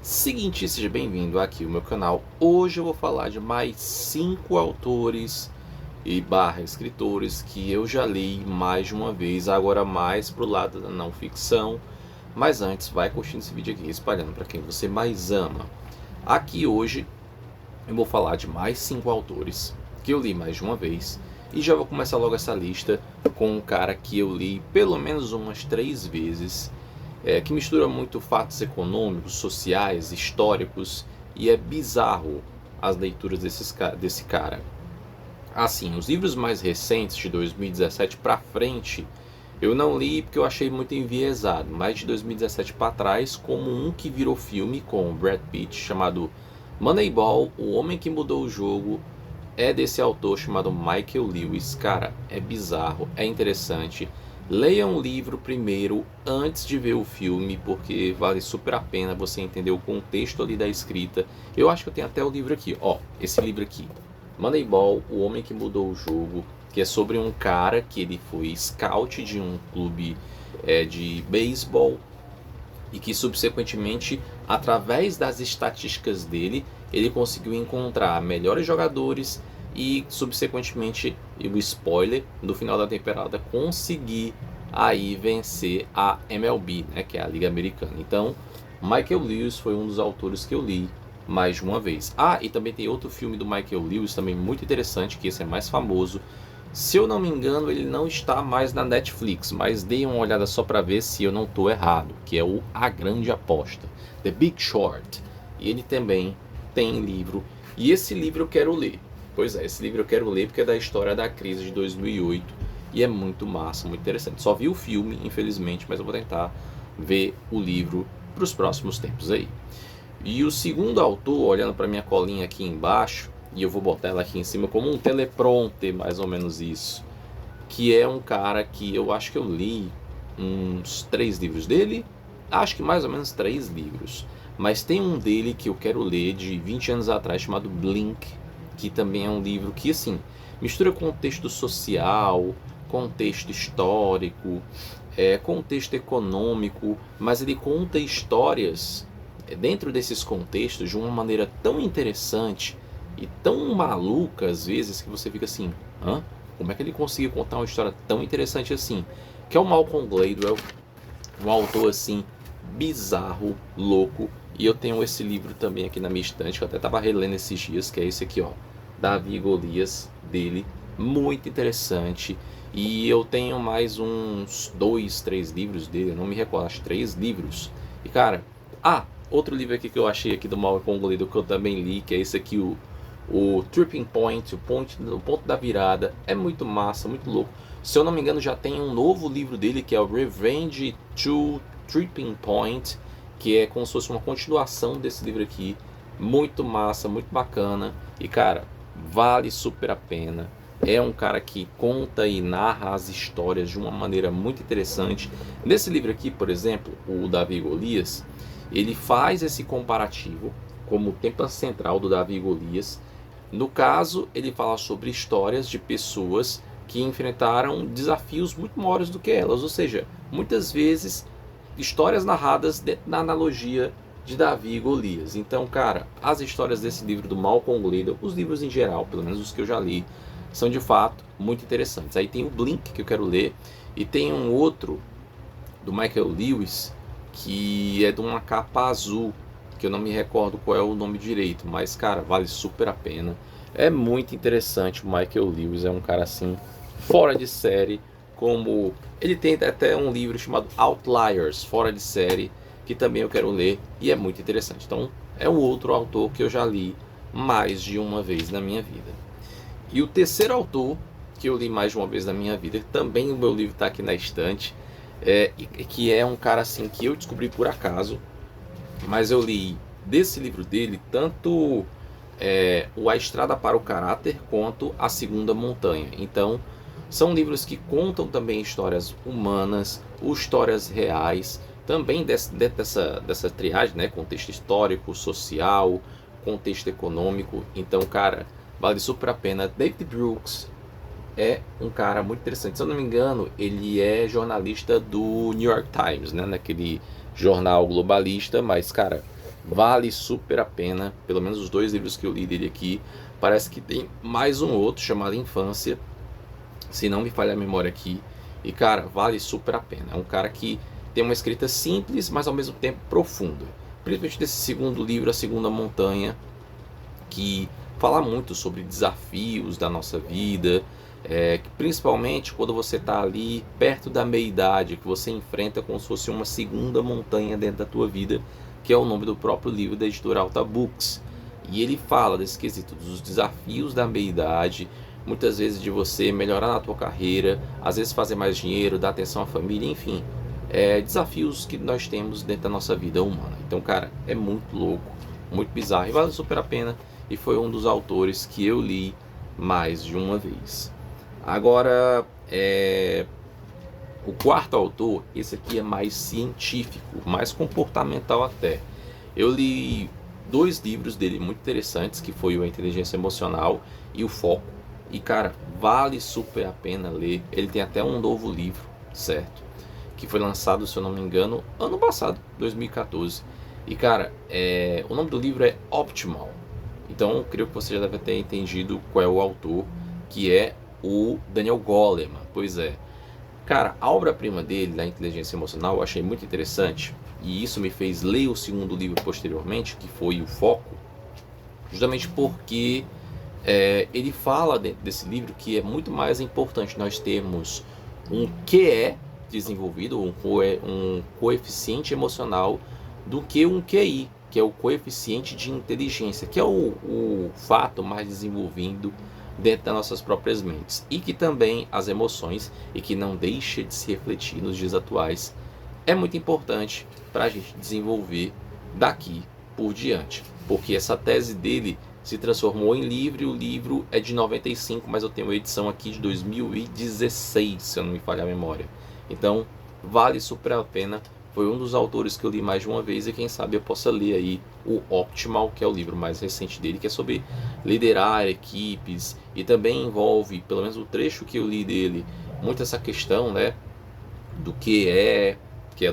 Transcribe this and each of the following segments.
Seguinte, seja bem-vindo aqui ao meu canal. Hoje eu vou falar de mais 5 autores e barra escritores que eu já li mais de uma vez, agora mais pro lado da não ficção. Mas antes, vai curtindo esse vídeo aqui, espalhando para quem você mais ama. Aqui hoje eu vou falar de mais 5 autores que eu li mais de uma vez. E já vou começar logo essa lista com um cara que eu li pelo menos umas 3 vezes, que mistura muito fatos econômicos, sociais, históricos, e é bizarro as leituras desse cara. Assim, os livros mais recentes, de 2017 para frente, eu não li porque eu achei muito enviesado, mas de 2017 para trás, como um que virou filme com o Brad Pitt, chamado Moneyball, O Homem que Mudou o Jogo, é desse autor chamado Michael Lewis. Cara, é bizarro, é interessante. Leia um livro primeiro antes de ver o filme, porque vale super a pena você entender o contexto ali da escrita. Eu acho que eu tenho até o livro aqui, ó, esse livro aqui, Moneyball, O Homem que Mudou o Jogo, que é sobre um cara que ele foi scout de um clube de beisebol e que subsequentemente, através das estatísticas dele, ele conseguiu encontrar melhores jogadores e subsequentemente, o spoiler, no final da temporada conseguir aí vencer a MLB, né, que é a Liga Americana. Então, Michael Lewis foi um dos autores que eu li mais de uma vez. Ah, e também tem outro filme do Michael Lewis também muito interessante, que esse é mais famoso. Se eu não me engano, ele não está mais na Netflix, mas dei uma olhada só para ver se eu não estou errado, que é o A Grande Aposta, The Big Short. E ele também tem livro, e esse livro eu quero ler. Pois é, esse livro eu quero ler porque é da história da crise de 2008 e é muito massa, muito interessante. Só vi o filme, infelizmente, mas eu vou tentar ver o livro para os próximos tempos aí. E o segundo autor, olhando para minha colinha aqui embaixo, e eu vou botar ela aqui em cima como um teleprompter, mais ou menos isso, que é um cara que eu acho que eu li uns 3 livros dele, acho que mais ou menos 3 livros, mas tem um dele que eu quero ler de 20 anos atrás, chamado Blink, que também é um livro que, assim, mistura contexto social, contexto histórico, contexto econômico, mas ele conta histórias dentro desses contextos de uma maneira tão interessante e tão maluca às vezes que você fica assim, hã? Como é que ele conseguiu contar uma história tão interessante assim? Que é o Malcolm Gladwell, um autor assim bizarro, louco. E eu tenho esse livro também aqui na minha estante, que eu até estava relendo esses dias, que é esse aqui, ó, Davi e Golias, dele, muito interessante. E eu tenho mais uns 2, 3 livros dele, eu não me recordo, acho 3 livros. E cara, outro livro aqui que eu achei aqui do Malcolm Gladwell que eu também li, que é esse aqui, o Tripping Point, o ponto da virada, é muito massa, muito louco. Se eu não me engano, já tem um novo livro dele que é o Revenge to Tripping Point, que é como se fosse uma continuação desse livro aqui. Muito massa, muito bacana. E cara, vale super a pena. É um cara que conta e narra as histórias de uma maneira muito interessante. Nesse livro aqui, por exemplo, o Davi e Golias, ele faz esse comparativo como tema central do Davi e Golias. No caso, ele fala sobre histórias de pessoas que enfrentaram desafios muito maiores do que elas, ou seja, muitas vezes histórias narradas na analogia de Davi e Golias. Então, cara, as histórias desse livro do Malcolm Gladwell, os livros em geral, pelo menos os que eu já li, são de fato muito interessantes. Aí tem o Blink, que eu quero ler, e tem um outro do Michael Lewis, que é de uma capa azul, que eu não me recordo qual é o nome direito, mas cara, vale super a pena. É muito interessante. O Michael Lewis é um cara assim, fora de série, como ele tem até um livro chamado Outliers, fora de série, que também eu quero ler e é muito interessante. Então é um outro autor que eu já li mais de uma vez na minha vida. E o terceiro autor que eu li mais de uma vez na minha vida, também o meu livro está aqui na estante, que é um cara assim que eu descobri por acaso, mas eu li desse livro dele tanto o A Estrada para o Caráter quanto A Segunda Montanha. Então são livros que contam também histórias humanas, histórias reais, também dessa triagem, né? Contexto histórico, social, contexto econômico. Então, cara, vale super a pena. David Brooks é um cara muito interessante. Se eu não me engano, ele é jornalista do New York Times, né? Naquele jornal globalista, mas, cara, Vale super a pena, pelo menos os 2 livros que eu li dele aqui. Parece que tem mais um outro chamado Infância, se não me falha a memória aqui. E cara, vale super a pena. É um cara que tem uma escrita simples, mas ao mesmo tempo profunda. Principalmente desse segundo livro, A Segunda Montanha, que fala muito sobre desafios da nossa vida, principalmente quando você está ali perto da meia-idade, que você enfrenta como se fosse uma segunda montanha dentro da tua vida, que é o nome do próprio livro da editora Alta Books. E ele fala desse quesito, dos desafios da meia-idade, muitas vezes de você melhorar na tua carreira, às vezes fazer mais dinheiro, dar atenção à família, enfim, desafios que nós temos dentro da nossa vida humana. Então, cara, é muito louco, muito bizarro e vale super a pena, e foi um dos autores que eu li mais de uma vez. Agora, o quarto autor, esse aqui é mais científico, mais comportamental até. Eu li 2 livros dele muito interessantes, que foi o A Inteligência Emocional e o Foco. E cara, vale super a pena ler. Ele tem até um novo livro, certo? Que foi lançado, se eu não me engano, ano passado, 2014. E cara, o nome do livro é Optimal. Então eu creio que você já deve ter entendido qual é o autor, que é o Daniel Goleman. Pois é. Cara, a obra-prima dele, da Inteligência Emocional, eu achei muito interessante. E isso me fez ler o segundo livro posteriormente, que foi o Foco. Justamente porque ele fala dentro desse livro que é muito mais importante nós termos um QE desenvolvido, um coeficiente emocional, do que um QI, que é o coeficiente de inteligência, que é o fato mais desenvolvido dentro das nossas próprias mentes, e que também as emoções, e que não deixa de se refletir nos dias atuais, é muito importante para a gente desenvolver daqui por diante, porque essa tese dele se transformou em livro, e o livro é de 95, mas eu tenho uma edição aqui de 2016, se eu não me falha a memória. Então, vale super a pena. Foi um dos autores que eu li mais de uma vez, e quem sabe eu possa ler aí o Optimal, que é o livro mais recente dele, que é sobre liderar equipes, e também envolve, pelo menos o trecho que eu li dele, muito essa questão, né, do que é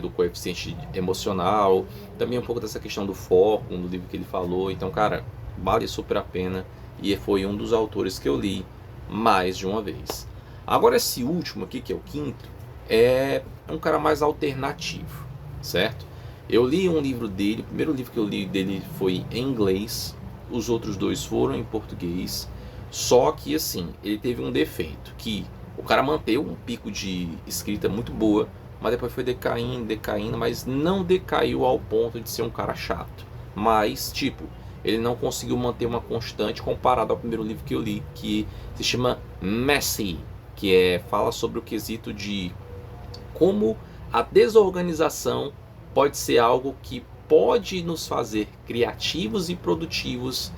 do coeficiente emocional, também um pouco dessa questão do foco, no livro que ele falou. Então, cara, vale super a pena, e foi um dos autores que eu li mais de uma vez. Agora esse último aqui, que é o quinto, é um cara mais alternativo, certo? Eu li um livro dele, o primeiro livro que eu li dele foi em inglês, os outros 2 foram em português, só que assim, ele teve um defeito, que o cara manteve um pico de escrita muito boa, mas depois foi decaindo, mas não decaiu ao ponto de ser um cara chato. Mas, tipo, ele não conseguiu manter uma constante comparado ao primeiro livro que eu li, que se chama Messy, que fala sobre o quesito de como a desorganização pode ser algo que pode nos fazer criativos e produtivos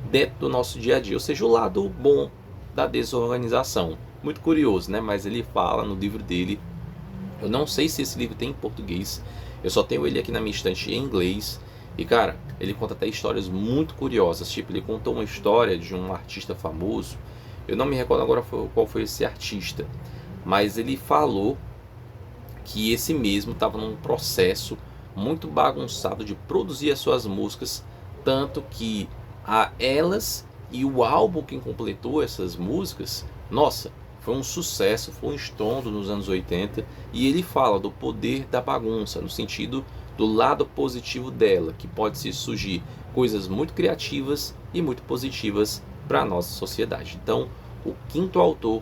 dentro do nosso dia a dia, ou seja, o lado bom da desorganização. Muito curioso, né? Mas ele fala no livro dele, eu não sei se esse livro tem em português, eu só tenho ele aqui na minha estante em inglês, e cara, ele conta até histórias muito curiosas. Tipo, ele contou uma história de um artista famoso, eu não me recordo agora qual foi esse artista, mas ele falou que esse mesmo estava num processo muito bagunçado de produzir as suas músicas, tanto que elas e o álbum que completou essas músicas, nossa, foi um sucesso, foi um estrondo nos anos 80, e ele fala do poder da bagunça, no sentido do lado positivo dela, que pode se surgir coisas muito criativas e muito positivas para a nossa sociedade. Então, o quinto autor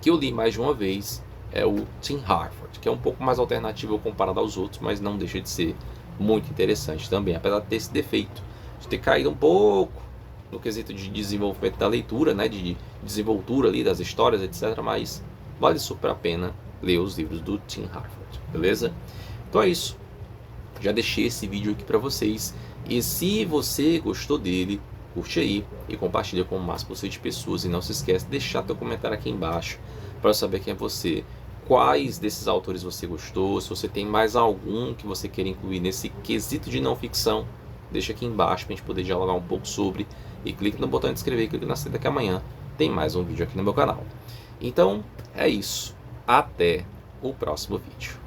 que eu li mais de uma vez é o Tim Harford, que é um pouco mais alternativo comparado aos outros, mas não deixa de ser muito interessante também, apesar de ter esse defeito, de ter caído um pouco no quesito de desenvolvimento da leitura, né, de desenvoltura ali das histórias, etc. Mas vale super a pena ler os livros do Tim Harford, beleza? Então é isso, já deixei esse vídeo aqui para vocês, e se você gostou dele, curte aí e compartilha com o máximo possível de pessoas, e não se esquece de deixar teu comentário aqui embaixo para eu saber quem é você, quais desses autores você gostou, se você tem mais algum que você queira incluir nesse quesito de não ficção, deixa aqui embaixo para a gente poder dialogar um pouco sobre, e clique no botão de inscrever, clique na seta que amanhã tem mais um vídeo aqui no meu canal. Então é isso, até o próximo vídeo.